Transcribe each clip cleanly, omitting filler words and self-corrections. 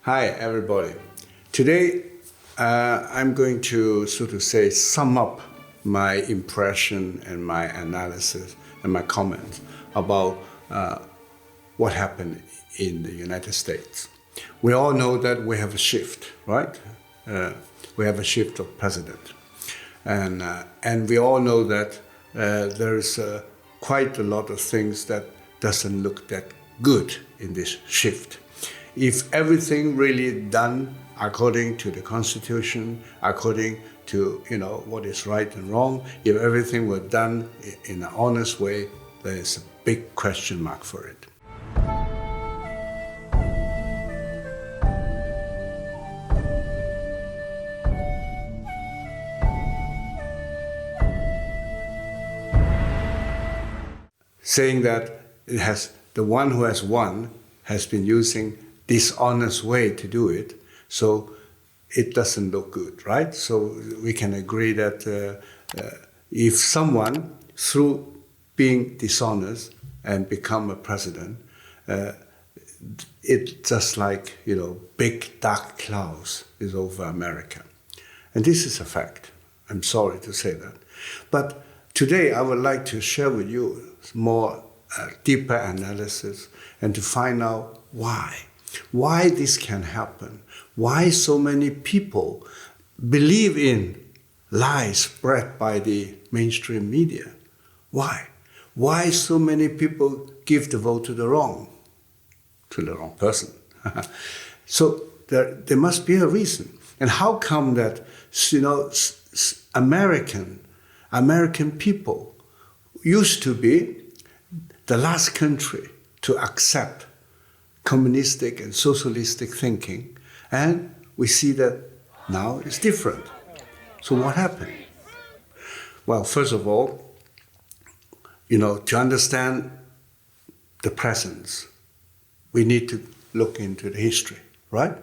Hi, everybody. Today, I'm going to, so to say, sum up my impression and my analysis and my comments about what happened in the United States. We all know that we have a shift, right? We have a shift of president. And we all know that there's quite a lot of things that doesn't look that good in this shift. If everything really done according to the Constitution, according to what is right and wrong, if everything were done in an honest way, there is a big question mark for it. Saying that the one who has won has been using dishonest way to do it, so it doesn't look good, right? So we can agree that if someone, through being dishonest and become a president, it's just like, big dark clouds is over America. And this is a fact. I'm sorry to say that. But today I would like to share with you more deeper analysis and to find out why this can happen, why so many people believe in lies spread by the mainstream media. Why so many people give the vote to the wrong person. So there must be a reason. And how come that American people used to be the last country to accept communistic and socialistic thinking, and we see that now it's different. So what happened? Well, first of all, to understand the presence, we need to look into the history, right?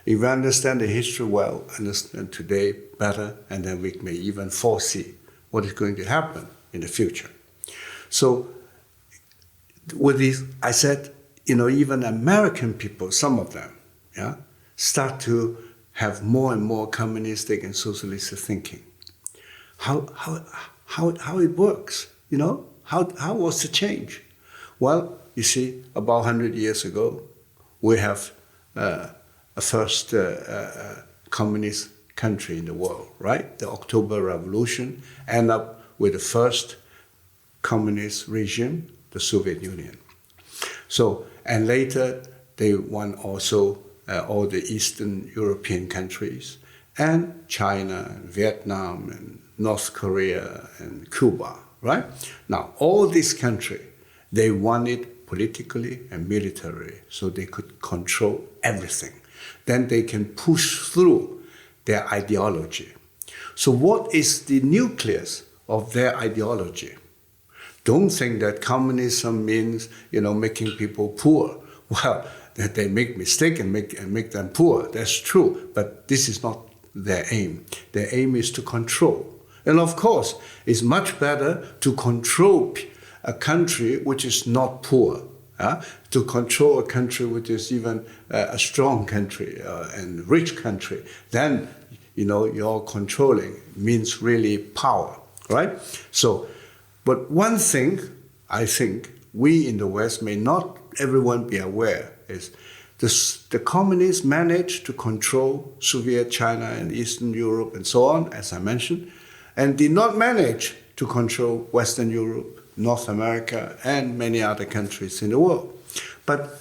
If we understand the history well, understand today better, and then we may even foresee what is going to happen in the future. So with this, I said, even American people, some of them, start to have more and more communistic and socialistic thinking. How it works, How was the change? Well, you see, about 100 years ago, we have a first communist country in the world, right? The October Revolution ended up with the first communist regime, the Soviet Union. So, and later they won also all the Eastern European countries, and China, and Vietnam, and North Korea, and Cuba, right? Now, all these countries, they won it politically and militarily, so they could control everything. Then they can push through their ideology. So what is the nucleus of their ideology? Don't think that communism means, making people poor. Well, that they make mistakes and make them poor. That's true, but this is not their aim. Their aim is to control. And of course, it's much better to control a country which is not poor, to control a country which is even a strong country and rich country. Then, you're controlling means really power, right? So, but one thing I think we in the West may not everyone be aware is the communists managed to control Soviet China and Eastern Europe and so on, as I mentioned, and did not manage to control Western Europe, North America, and many other countries in the world. But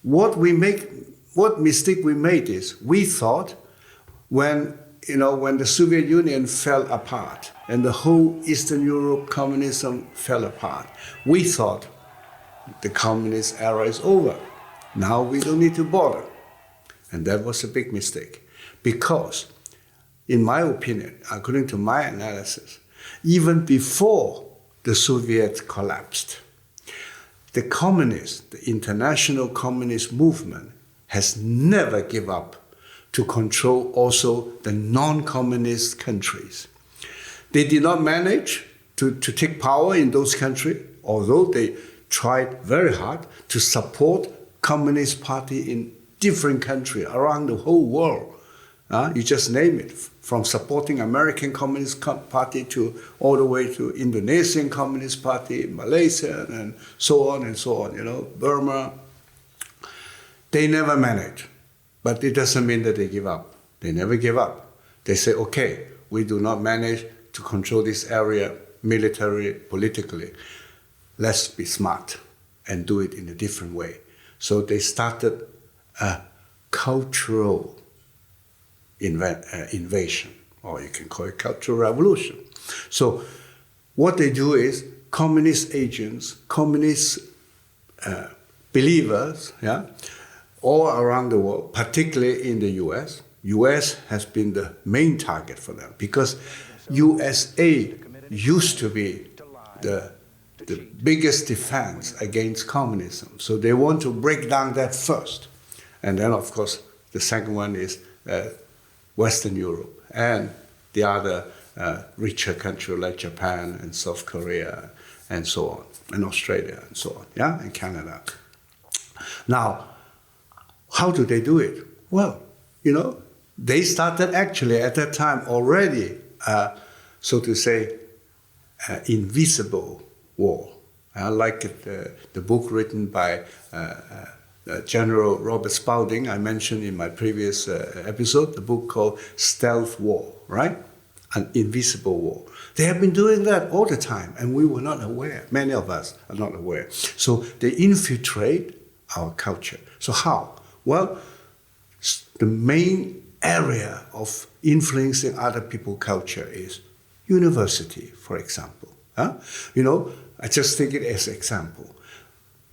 what mistake we made is we thought when the Soviet Union fell apart and the whole Eastern Europe communism fell apart, we thought the communist era is over. Now we don't need to bother. And that was a big mistake. Because, in my opinion, according to my analysis, even before the Soviet collapsed, the communists, the international communist movement, has never given up to control also the non-communist countries. They did not manage to take power in those countries, although they tried very hard to support Communist Party in different countries around the whole world. You just name it, from supporting American Communist Party to all the way to Indonesian Communist Party, Malaysia, and so on, Burma. They never manage, but it doesn't mean that they give up. They never give up. They say, okay, we do not manage to control this area militarily, politically. Let's be smart and do it in a different way. So they started a cultural invasion, or you can call it cultural revolution. So what they do is communist agents, communist believers, all around the world, particularly in the US. US has been the main target for them because USA used to be the biggest defense against communism. So they want to break down that first. And then, of course, the second one is Western Europe and the other richer countries like Japan and South Korea and so on, and Australia and so on, and Canada. Now, how do they do it? Well, they started actually at that time already, so to say, invisible war. Like the book written by General Robert Spalding, I mentioned in my previous episode, the book called Stealth War, right? An invisible war. They have been doing that all the time, and we were not aware. Many of us are not aware. So they infiltrate our culture. So how? Well, the main area of influencing other people's culture is university, for example. I just take it as an example.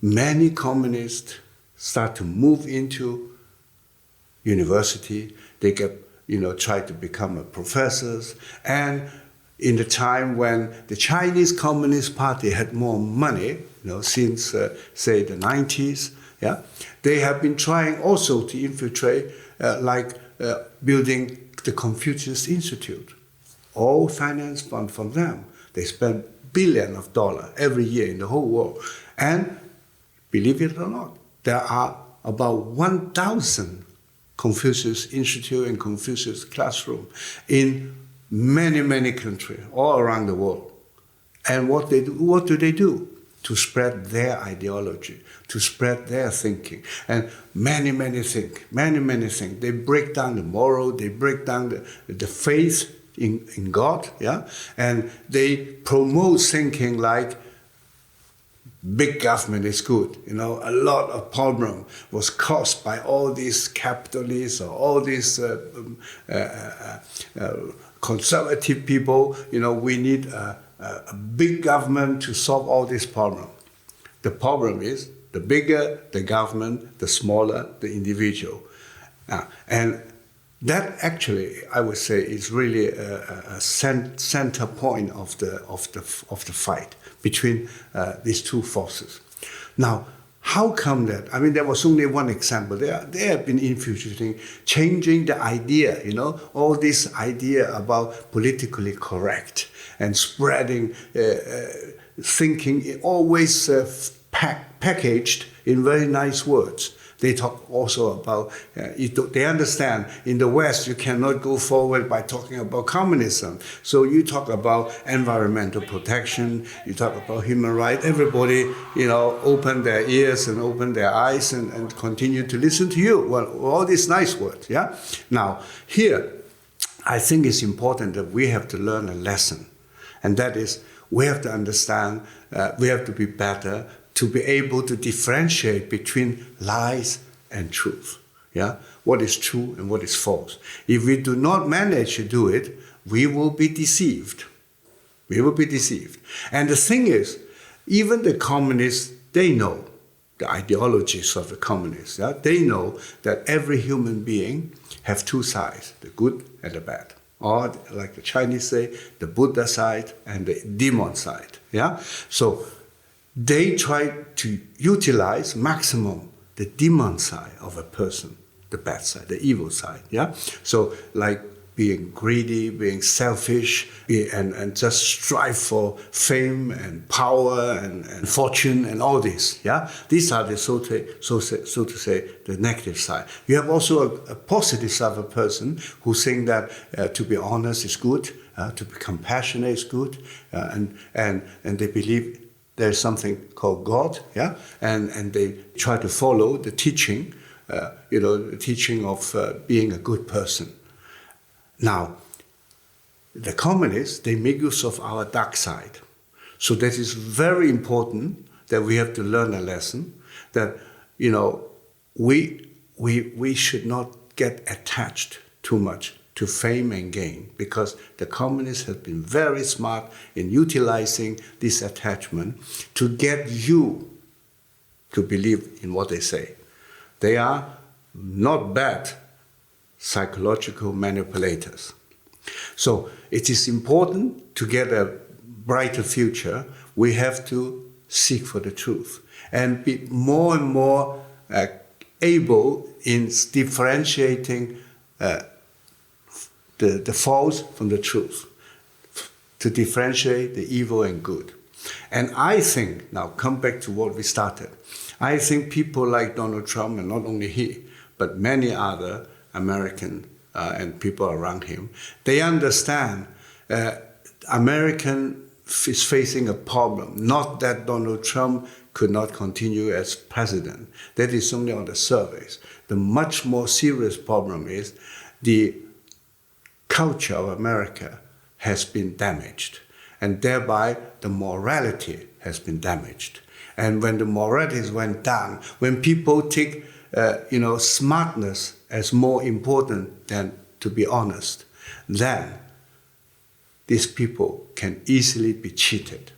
Many communists start to move into university. They try to become professors. And in the time when the Chinese Communist Party had more money, since, say, the 90s, they have been trying also to infiltrate, building the Confucius Institute. All finance fund from them. They spend billions of dollars every year in the whole world. And believe it or not, there are about 1,000 Confucius Institute and Confucius classroom in many, many countries all around the world. And what do they do? To spread their ideology, to spread their thinking. And many things. They break down the moral, they break down the faith in God, and they promote thinking like big government is good. A lot of problem was caused by all these capitalists or all these conservative people. We need a big government to solve all these problems. The problem is, the bigger the government, the smaller the individual. And that actually, I would say, is really a center point of the fight between these two forces. Now, how come that? I mean, there was only one example. They have been infiltrating, changing the idea, all this idea about politically correct and spreading thinking always packaged in very nice words. They talk also about, they understand in the West you cannot go forward by talking about communism. So you talk about environmental protection, you talk about human rights. Everybody, open their ears and open their eyes and continue to listen to you. Well, all these nice words, Now, here, I think it's important that we have to learn a lesson. And that is, we have to understand, we have to be better to be able to differentiate between lies and truth. What is true and what is false. If we do not manage to do it, we will be deceived. We will be deceived. And the thing is, even the communists, they know the ideologies of the communists. They know that every human being have two sides, the good and the bad. Or, like the Chinese say, the Buddha side and the demon side. So they try to utilize maximum the demon side of a person, the bad side, the evil side. So like being greedy, being selfish, and just strive for fame and power and fortune and all this. Yeah, these are the so to say the negative side. You have also a positive side of a person who's saying that to be honest is good, to be compassionate is good, and they believe there's something called God. Yeah, and they try to follow the teaching, the teaching of being a good person. Now, the communists, they make use of our dark side. So that is very important that we have to learn a lesson that, we should not get attached too much to fame and gain, because the communists have been very smart in utilizing this attachment to get you to believe in what they say. They are not bad psychological manipulators. So it is important to get a brighter future. We have to seek for the truth and be more and more able in differentiating the false from the truth, to differentiate the evil and good. And I think, now come back to what we started, I think people like Donald Trump, and not only he, but many other American and people around him, they understand American is facing a problem. Not that Donald Trump could not continue as president. That is only on the surface. The much more serious problem is the culture of America has been damaged, and thereby the morality has been damaged. And when the moralities went down, when people take smartness as more important than to be honest, then these people can easily be cheated.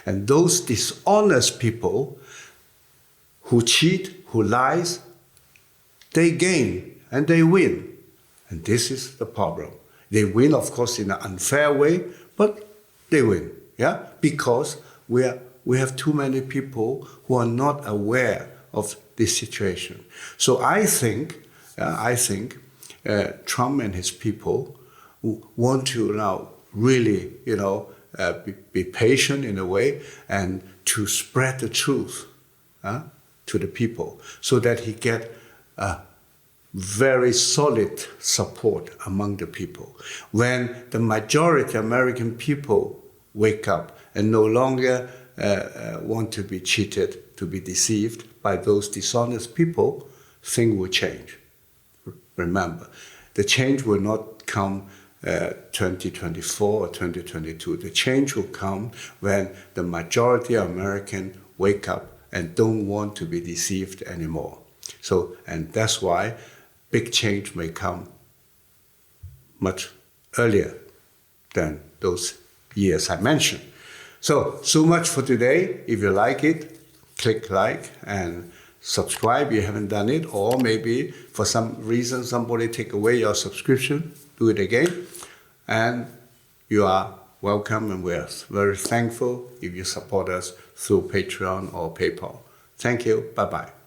And those dishonest people who cheat, who lies, they gain and they win. And this is the problem. They win, of course, in an unfair way, but they win, yeah? Because we have too many people who are not aware of this situation. So I think Trump and his people want to now really, be patient in a way and to spread the truth to the people so that he get a very solid support among the people. When the majority American people wake up and no longer want to be cheated, to be deceived by those dishonest people, things will change. Remember, the change will not come 2024 or 2022. The change will come when the majority of Americans wake up and don't want to be deceived anymore. So, and that's why big change may come much earlier than those years I mentioned. So much for today. If you like it, click like and subscribe if you haven't done it, or maybe for some reason somebody take away your subscription, do it again. And you are welcome, and we're very thankful if you support us through Patreon or PayPal. Thank you. Bye-bye.